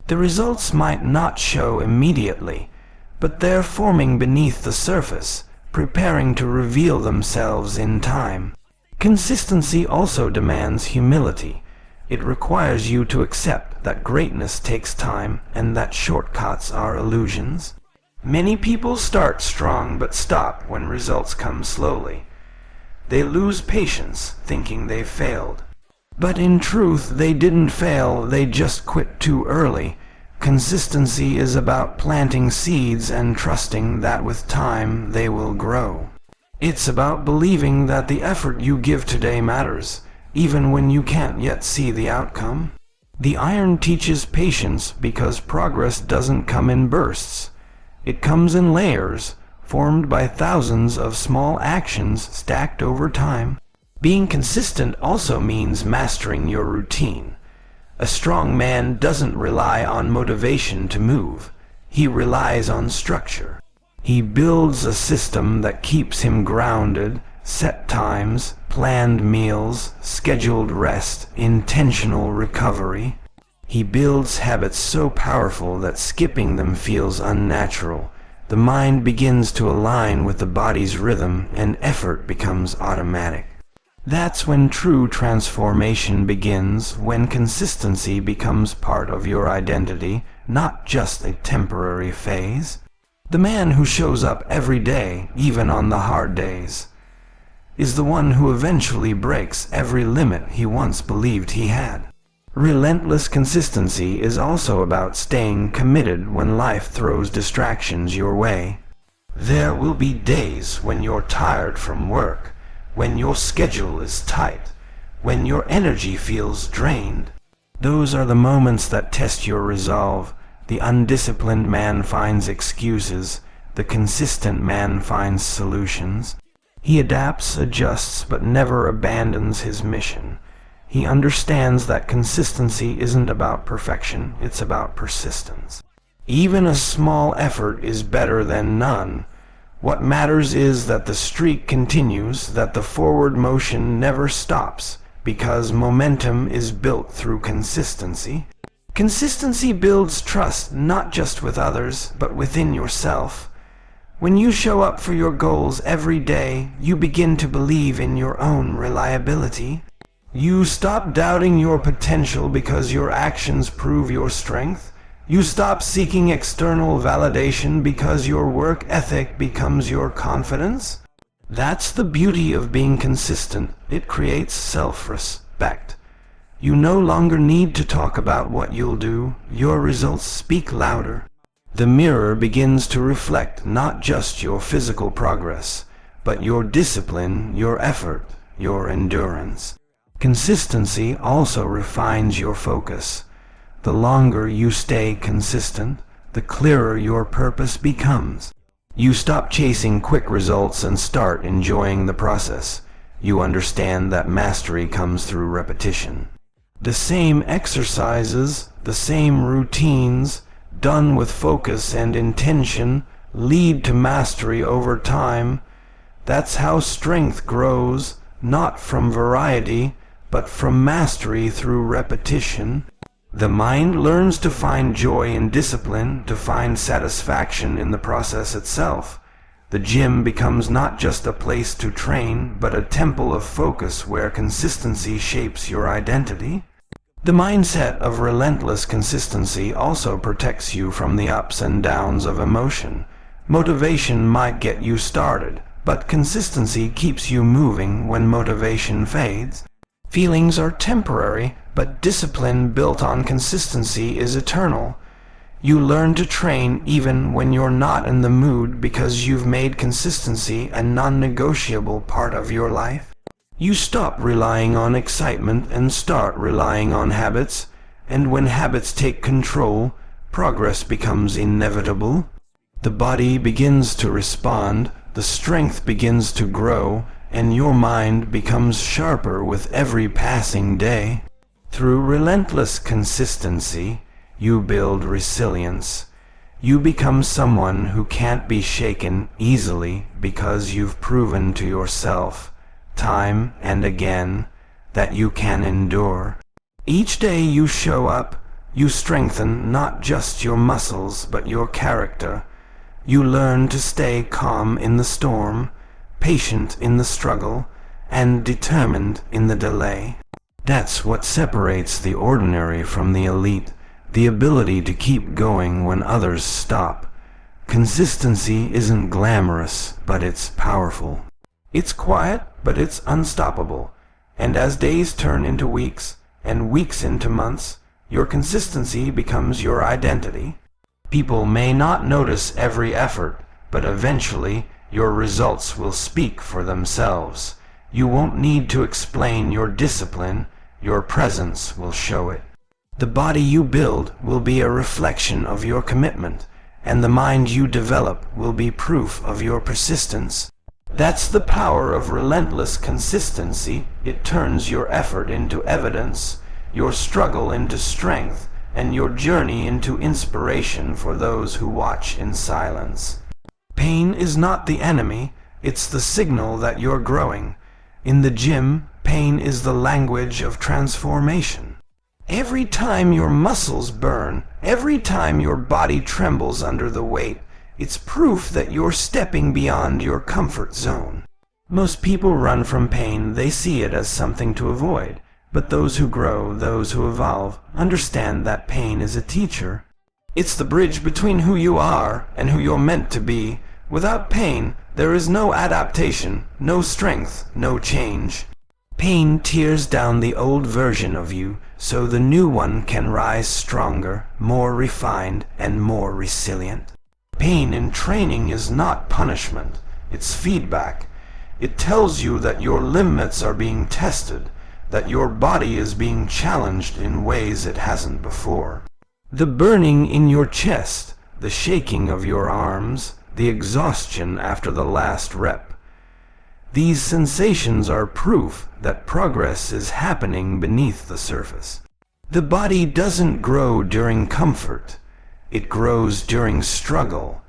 The results might not show immediately, but they're forming beneath the surface, preparing to reveal themselves in time. Consistency also demands humility. It requires you to accept that greatness takes time and that shortcuts are illusions. Many people start strong but stop when results come slowly. They lose patience, thinking they've failed. But in truth, they didn't fail, they just quit too early. Consistency is about planting seeds and trusting that with time they will grow. It's about believing that the effort you give today matters, even when you can't yet see the outcome. The iron teaches patience because progress doesn't come in bursts. It comes in layers, formed by thousands of small actions stacked over time. Being consistent also means mastering your routine. A strong man doesn't rely on motivation to move. He relies on structure. He builds a system that keeps him grounded, set times, planned meals, scheduled rest, intentional recovery. He builds habits so powerful that skipping them feels unnatural. The mind begins to align with the body's rhythm and effort becomes automatic. That's when true transformation begins, when consistency becomes part of your identity, not just a temporary phase. The man who shows up every day, even on the hard days, is the one who eventually breaks every limit he once believed he had. Relentless consistency is also about staying committed when life throws distractions your way. There will be days when you're tired from work, when your schedule is tight, when your energy feels drained. Those are the moments that test your resolve. The undisciplined man finds excuses, the consistent man finds solutions. He adapts, adjusts, but never abandons his mission. He understands that consistency isn't about perfection, it's about persistence. Even a small effort is better than none. What matters is that the streak continues, that the forward motion never stops, because momentum is built through consistency. Consistency builds trust not just with others, but within yourself. When you show up for your goals every day, you begin to believe in your own reliability. You stop doubting your potential because your actions prove your strength. You stop seeking external validation because your work ethic becomes your confidence. That's the beauty of being consistent. It creates self-respect. You no longer need to talk about what you'll do. Your results speak louder. The mirror begins to reflect not just your physical progress, but your discipline, your effort, your endurance. Consistency also refines your focus. The longer you stay consistent, the clearer your purpose becomes. You stop chasing quick results and start enjoying the process. You understand that mastery comes through repetition. The same exercises, the same routines, done with focus and intention, lead to mastery over time. That's how strength grows, not from variety, but from mastery through repetition. The mind learns to find joy in discipline, to find satisfaction in the process itself. The gym becomes not just a place to train, but a temple of focus where consistency shapes your identity. The mindset of relentless consistency also protects you from the ups and downs of emotion. Motivation might get you started, but consistency keeps you moving when motivation fades. Feelings are temporary, but discipline built on consistency is eternal. You learn to train even when you're not in the mood because you've made consistency a non-negotiable part of your life. You stop relying on excitement and start relying on habits, and when habits take control, progress becomes inevitable. The body begins to respond, the strength begins to grow, and your mind becomes sharper with every passing day. Through relentless consistency, you build resilience. You become someone who can't be shaken easily because you've proven to yourself, time and again, that you can endure. Each day you show up, you strengthen not just your muscles but your character. You learn to stay calm in the storm, patient in the struggle, and determined in the delay. That's what separates the ordinary from the elite, the ability to keep going when others stop. Consistency isn't glamorous, but it's powerful. It's quiet, but it's unstoppable. And as days turn into weeks, and weeks into months, your consistency becomes your identity. People may not notice every effort, but eventually your results will speak for themselves. You won't need to explain your discipline, your presence will show it. The body you build will be a reflection of your commitment, and the mind you develop will be proof of your persistence. That's the power of relentless consistency. It turns your effort into evidence, your struggle into strength, and your journey into inspiration for those who watch in silence. Pain is not the enemy, it's the signal that you're growing. In the gym, pain is the language of transformation. Every time your muscles burn, every time your body trembles under the weight, it's proof that you're stepping beyond your comfort zone. Most people run from pain, they see it as something to avoid. But those who grow, those who evolve, understand that pain is a teacher. It's the bridge between who you are and who you're meant to be. Without pain, there is no adaptation, no strength, no change. Pain tears down the old version of you, so the new one can rise stronger, more refined, and more resilient. Pain in training is not punishment, it's feedback. It tells you that your limits are being tested, that your body is being challenged in ways it hasn't before. The burning in your chest, the shaking of your arms, the exhaustion after the last rep. These sensations are proof that progress is happening beneath the surface. The body doesn't grow during comfort. It grows during struggle.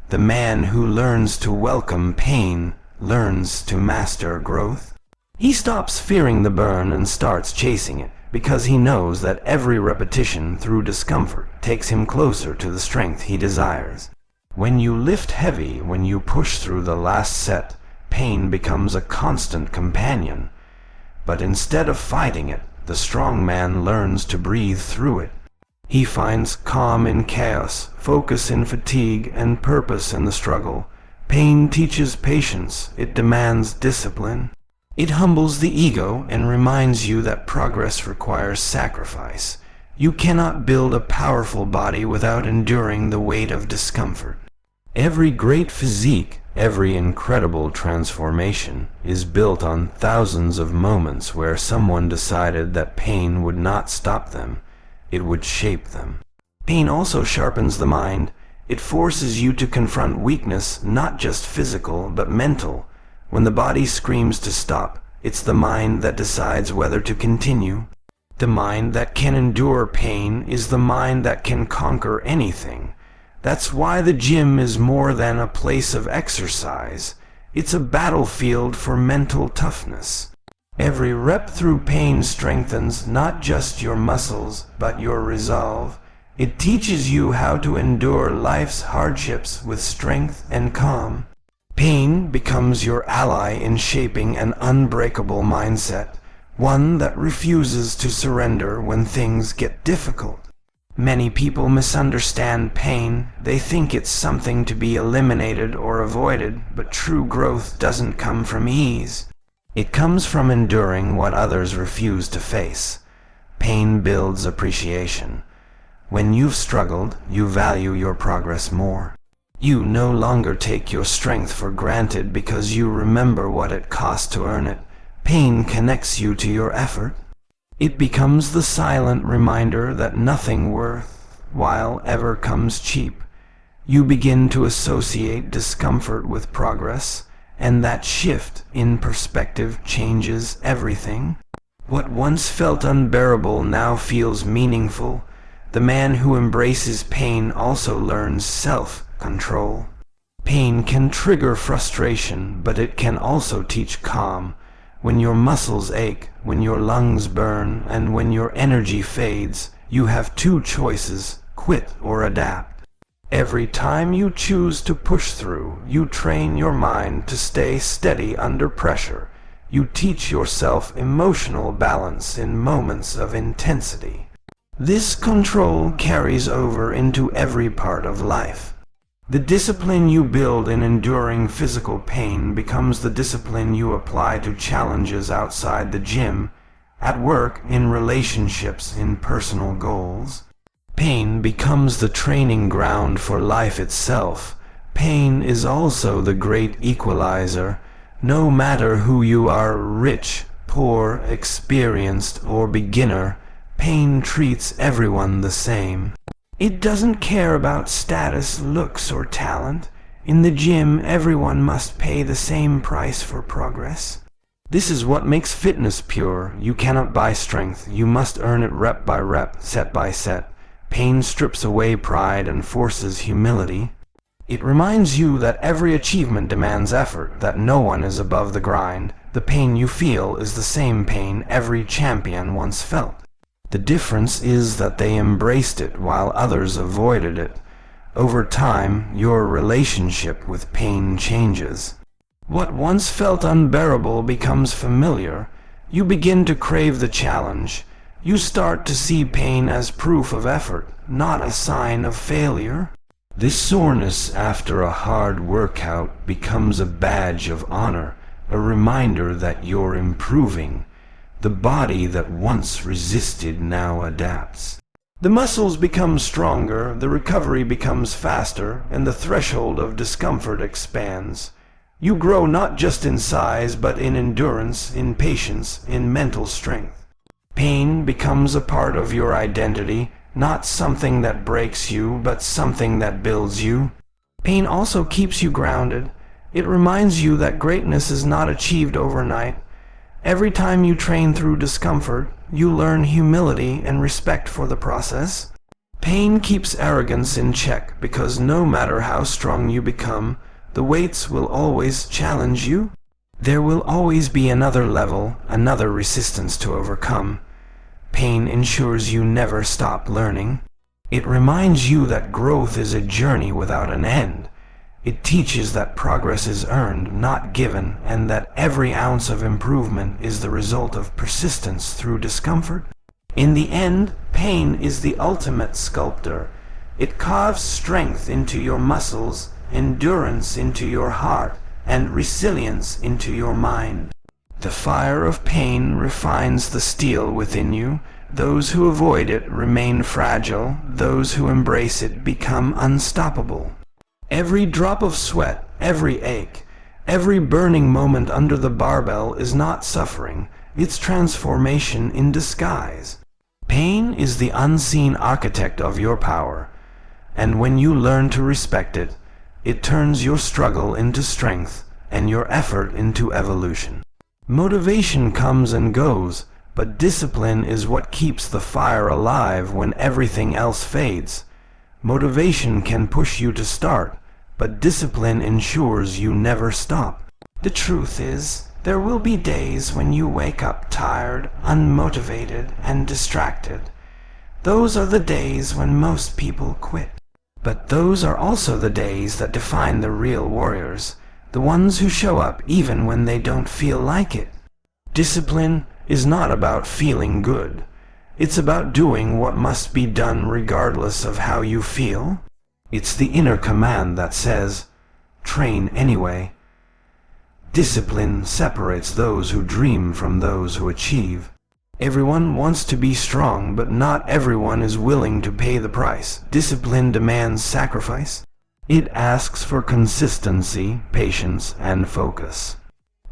The man who learns to welcome pain learns to master growth. He stops fearing the burn and starts chasing it, because he knows that every repetition through discomfort takes him closer to the strength he desires. When you lift heavy, when you push through the last set, pain becomes a constant companion. But instead of fighting it, the strong man learns to breathe through it. He finds calm in chaos, focus in fatigue, and purpose in the struggle. Pain teaches patience, it demands discipline. It humbles the ego and reminds you that progress requires sacrifice. You cannot build a powerful body without enduring the weight of discomfort. Every great physique, every incredible transformation is built on thousands of moments where someone decided that pain would not stop them, it would shape them. Pain also sharpens the mind. It forces you to confront weakness, not just physical, but mental. When the body screams to stop, it's the mind that decides whether to continue. The mind that can endure pain is the mind that can conquer anything. That's why the gym is more than a place of exercise. It's a battlefield for mental toughness. Every rep through pain strengthens not just your muscles, but your resolve. It teaches you how to endure life's hardships with strength and calm. Pain becomes your ally in shaping an unbreakable mindset, one that refuses to surrender when things get difficult. Many people misunderstand pain. They think it's something to be eliminated or avoided, but true growth doesn't come from ease. It comes from enduring what others refuse to face. Pain builds appreciation. When you've struggled, you value your progress more. You no longer take your strength for granted because you remember what it cost to earn it. Pain connects you to your effort. It becomes the silent reminder that nothing worthwhile ever comes cheap. You begin to associate discomfort with progress, and that shift in perspective changes everything. What once felt unbearable now feels meaningful. The man who embraces pain also learns self-control. Pain can trigger frustration, but it can also teach calm. When your muscles ache, when your lungs burn, and when your energy fades, you have two choices: quit or adapt. Every time you choose to push through, you train your mind to stay steady under pressure. You teach yourself emotional balance in moments of intensity. This control carries over into every part of life. The discipline you build in enduring physical pain becomes the discipline you apply to challenges outside the gym, at work, in relationships, in personal goals. Pain becomes the training ground for life itself. Pain is also the great equalizer. No matter who you are, rich, poor, experienced, or beginner, pain treats everyone the same. It doesn't care about status, looks, or talent. In the gym, everyone must pay the same price for progress. This is what makes fitness pure. You cannot buy strength. You must earn it rep by rep, set by set. Pain strips away pride and forces humility. It reminds you that every achievement demands effort, that no one is above the grind. The pain you feel is the same pain every champion once felt. The difference is that they embraced it while others avoided it. Over time, your relationship with pain changes. What once felt unbearable becomes familiar. You begin to crave the challenge. You start to see pain as proof of effort, not a sign of failure. This soreness after a hard workout becomes a badge of honor, a reminder that you're improving. The body that once resisted now adapts. The muscles become stronger, the recovery becomes faster, and the threshold of discomfort expands. You grow not just in size, but in endurance, in patience, in mental strength. Pain becomes a part of your identity, not something that breaks you, but something that builds you. Pain also keeps you grounded. It reminds you that greatness is not achieved overnight. Every time you train through discomfort, you learn humility and respect for the process. Pain keeps arrogance in check because no matter how strong you become, the weights will always challenge you. There will always be another level, another resistance to overcome. Pain ensures you never stop learning. It reminds you that growth is a journey without an end. It teaches that progress is earned, not given, and that every ounce of improvement is the result of persistence through discomfort. In the end, pain is the ultimate sculptor. It carves strength into your muscles, endurance into your heart, and resilience into your mind. The fire of pain refines the steel within you. Those who avoid it remain fragile. Those who embrace it become unstoppable. Every drop of sweat, every ache, every burning moment under the barbell is not suffering. It's transformation in disguise. Pain is the unseen architect of your power, and when you learn to respect it, it turns your struggle into strength and your effort into evolution. Motivation comes and goes, but discipline is what keeps the fire alive when everything else fades. Motivation can push you to start, but discipline ensures you never stop. The truth is, there will be days when you wake up tired, unmotivated, and distracted. Those are the days when most people quit. But those are also the days that define the real warriors, the ones who show up even when they don't feel like it. Discipline is not about feeling good. It's about doing what must be done regardless of how you feel. It's the inner command that says, train anyway. Discipline separates those who dream from those who achieve. Everyone wants to be strong, but not everyone is willing to pay the price. Discipline demands sacrifice. It asks for consistency, patience, and focus.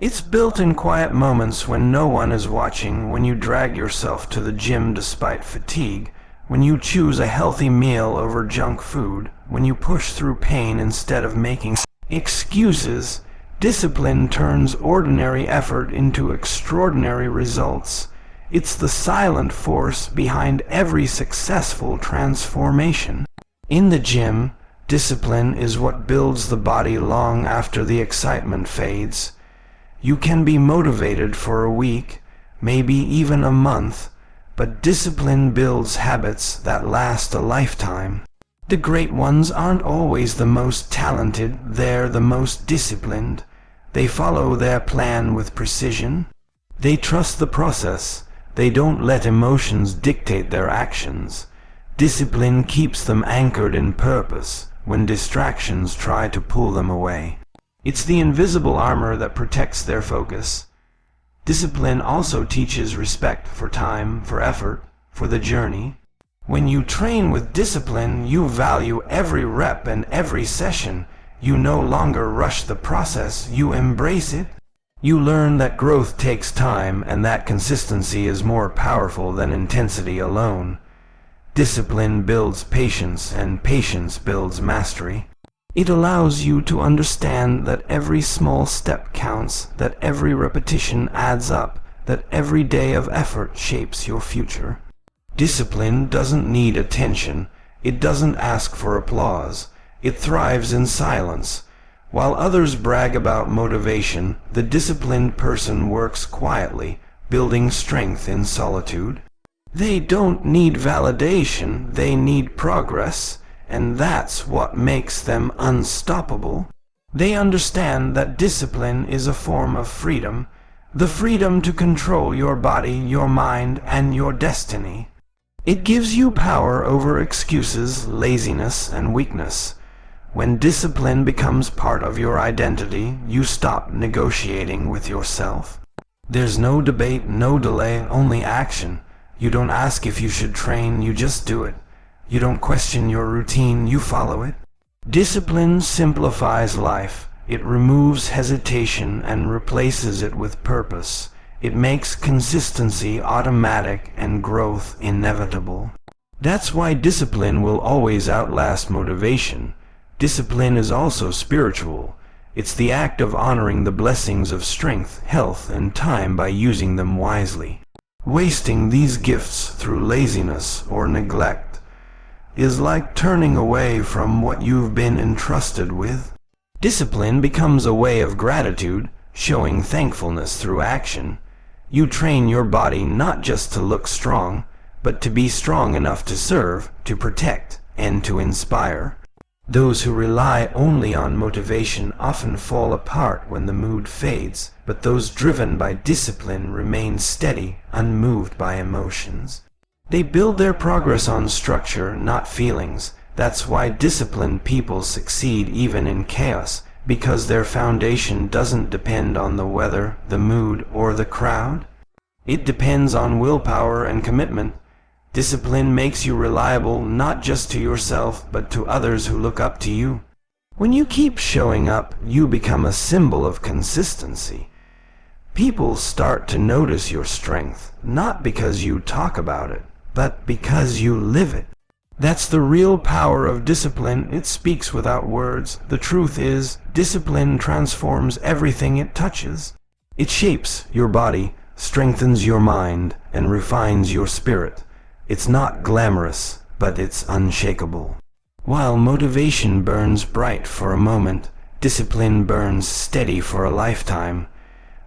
It's built in quiet moments when no one is watching, when you drag yourself to the gym despite fatigue, when you choose a healthy meal over junk food, when you push through pain instead of making excuses. Discipline turns ordinary effort into extraordinary results. It's the silent force behind every successful transformation. In the gym, discipline is what builds the body long after the excitement fades. You can be motivated for a week, maybe even a month, but discipline builds habits that last a lifetime. The great ones aren't always the most talented, they're the most disciplined. They follow their plan with precision. They trust the process. They don't let emotions dictate their actions. Discipline keeps them anchored in purpose when distractions try to pull them away. It's the invisible armor that protects their focus. Discipline also teaches respect for time, for effort, for the journey. When you train with discipline, you value every rep and every session. You no longer rush the process, you embrace it. You learn that growth takes time and that consistency is more powerful than intensity alone. Discipline builds patience, and patience builds mastery. It allows you to understand that every small step counts, that every repetition adds up, that every day of effort shapes your future. Discipline doesn't need attention. It doesn't ask for applause. It thrives in silence. While others brag about motivation, the disciplined person works quietly, building strength in solitude. They don't need validation, they need progress, and that's what makes them unstoppable. They understand that discipline is a form of freedom, the freedom to control your body, your mind, and your destiny. It gives you power over excuses, laziness, and weakness. When discipline becomes part of your identity, you stop negotiating with yourself. There's no debate, no delay, only action. You don't ask if you should train, you just do it. You don't question your routine, you follow it. Discipline simplifies life. It removes hesitation and replaces it with purpose. It makes consistency automatic and growth inevitable. That's why discipline will always outlast motivation. Discipline is also spiritual. It's the act of honoring the blessings of strength, health, and time by using them wisely. Wasting these gifts through laziness or neglect is like turning away from what you've been entrusted with. Discipline becomes a way of gratitude, showing thankfulness through action. You train your body not just to look strong, but to be strong enough to serve, to protect, and to inspire. Those who rely only on motivation often fall apart when the mood fades, but those driven by discipline remain steady, unmoved by emotions. They build their progress on structure, not feelings. That's why disciplined people succeed even in chaos, because their foundation doesn't depend on the weather, the mood, or the crowd. It depends on willpower and commitment. Discipline makes you reliable not just to yourself, but to others who look up to you. When you keep showing up, you become a symbol of consistency. People start to notice your strength, not because you talk about it, but because you live it. That's the real power of discipline. It speaks without words. The truth is, discipline transforms everything it touches. It shapes your body, strengthens your mind, and refines your spirit. It's not glamorous, but it's unshakable. While motivation burns bright for a moment, discipline burns steady for a lifetime.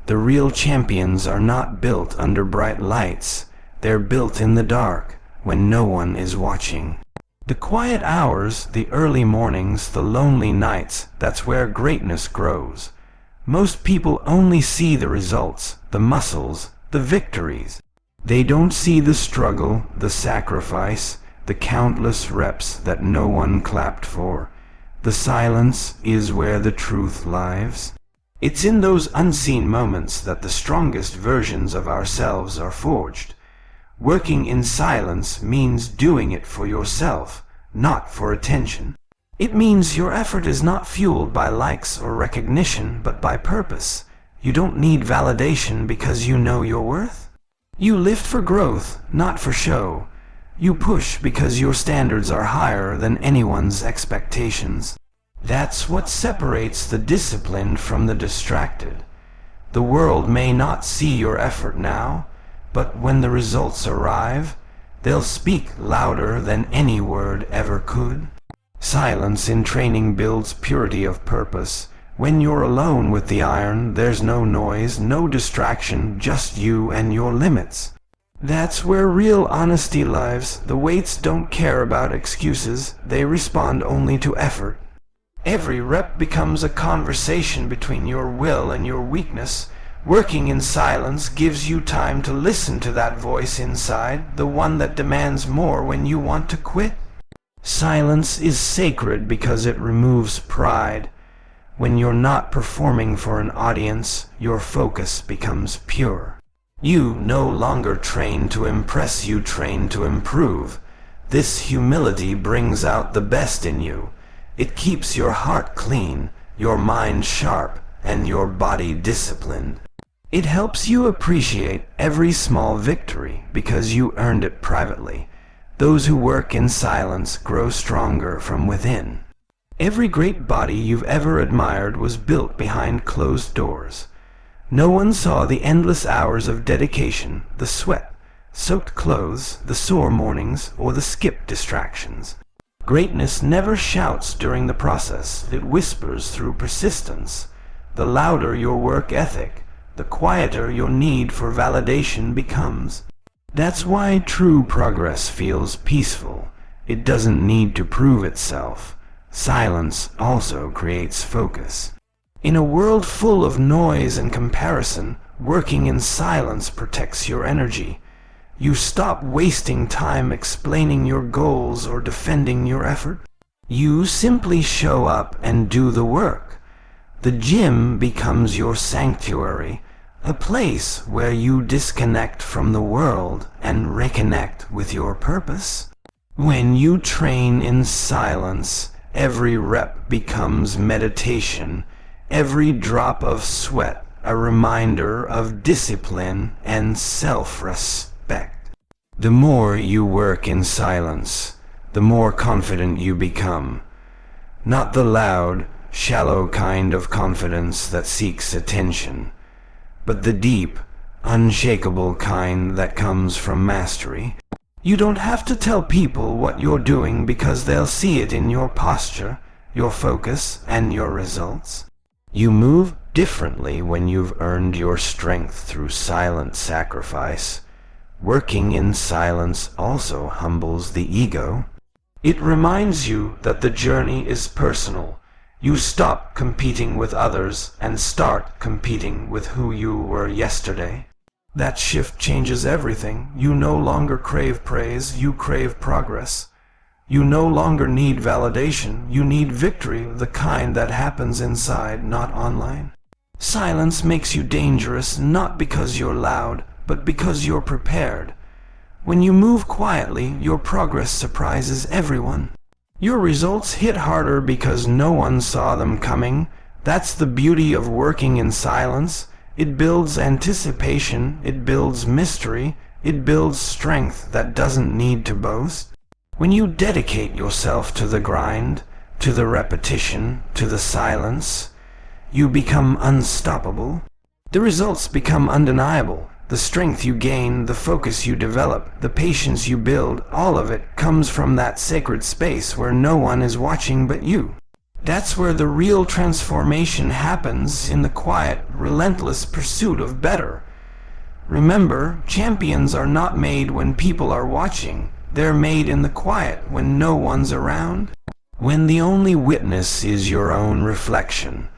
The real champions are not built under bright lights. They're built in the dark, when no one is watching. The quiet hours, the early mornings, the lonely nights, that's where greatness grows. Most people only see the results, the muscles, the victories. They don't see the struggle, the sacrifice, the countless reps that no one clapped for. The silence is where the truth lies. It's in those unseen moments that the strongest versions of ourselves are forged. Working in silence means doing it for yourself, not for attention. It means your effort is not fueled by likes or recognition, but by purpose. You don't need validation because you know your worth. You lift for growth, not for show. You push because your standards are higher than anyone's expectations. That's what separates the disciplined from the distracted. The world may not see your effort now, but when the results arrive, they'll speak louder than any word ever could. Silence in training builds purity of purpose. When you're alone with the iron, there's no noise, no distraction, just you and your limits. That's where real honesty lives. The weights don't care about excuses, they respond only to effort. Every rep becomes a conversation between your will and your weakness. Working in silence gives you time to listen to that voice inside, the one that demands more when you want to quit. Silence is sacred because it removes pride. When you're not performing for an audience, your focus becomes pure. You no longer train to impress, you train to improve. This humility brings out the best in you. It keeps your heart clean, your mind sharp, and your body disciplined. It helps you appreciate every small victory because you earned it privately. Those who work in silence grow stronger from within. Every great body you've ever admired was built behind closed doors. No one saw the endless hours of dedication, the sweat, soaked clothes, the sore mornings, or the skip distractions. Greatness never shouts during the process, it whispers through persistence. The louder your work ethic, the quieter your need for validation becomes. That's why true progress feels peaceful. It doesn't need to prove itself. Silence also creates focus. In a world full of noise and comparison, working in silence protects your energy. You stop wasting time explaining your goals or defending your effort. You simply show up and do the work. The gym becomes your sanctuary, a place where you disconnect from the world and reconnect with your purpose. When you train in silence, every rep becomes meditation, every drop of sweat a reminder of discipline and self-respect. The more you work in silence, the more confident you become. Not the loud, shallow kind of confidence that seeks attention, but the deep, unshakable kind that comes from mastery. You don't have to tell people what you're doing because they'll see it in your posture, your focus, and your results. You move differently when you've earned your strength through silent sacrifice. Working in silence also humbles the ego. It reminds you that the journey is personal. You stop competing with others and start competing with who you were yesterday. That shift changes everything. You no longer crave praise, you crave progress. You no longer need validation, you need victory, the kind that happens inside, not online. Silence makes you dangerous not because you're loud, but because you're prepared. When you move quietly, your progress surprises everyone. Your results hit harder because no one saw them coming. That's the beauty of working in silence. It builds anticipation, it builds mystery, it builds strength that doesn't need to boast. When you dedicate yourself to the grind, to the repetition, to the silence, you become unstoppable. The results become undeniable. The strength you gain, the focus you develop, the patience you build, all of it comes from that sacred space where no one is watching but you. That's where the real transformation happens, in the quiet, relentless pursuit of better. Remember, champions are not made when people are watching. They're made in the quiet when no one's around. When the only witness is your own reflection.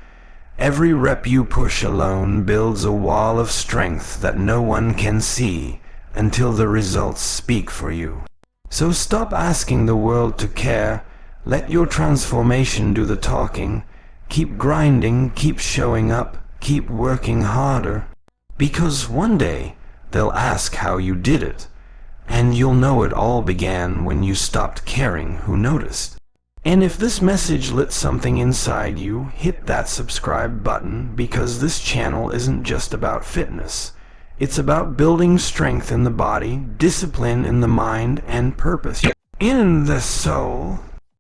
Every rep you push alone builds a wall of strength that no one can see until the results speak for you. So stop asking the world to care. Let your transformation do the talking. Keep grinding, keep showing up, keep working harder. Because one day they'll ask how you did it, and you'll know it all began when you stopped caring who noticed. And if this message lit something inside you, hit that subscribe button, because this channel isn't just about fitness. It's about building strength in the body, discipline in the mind, and purpose in the soul.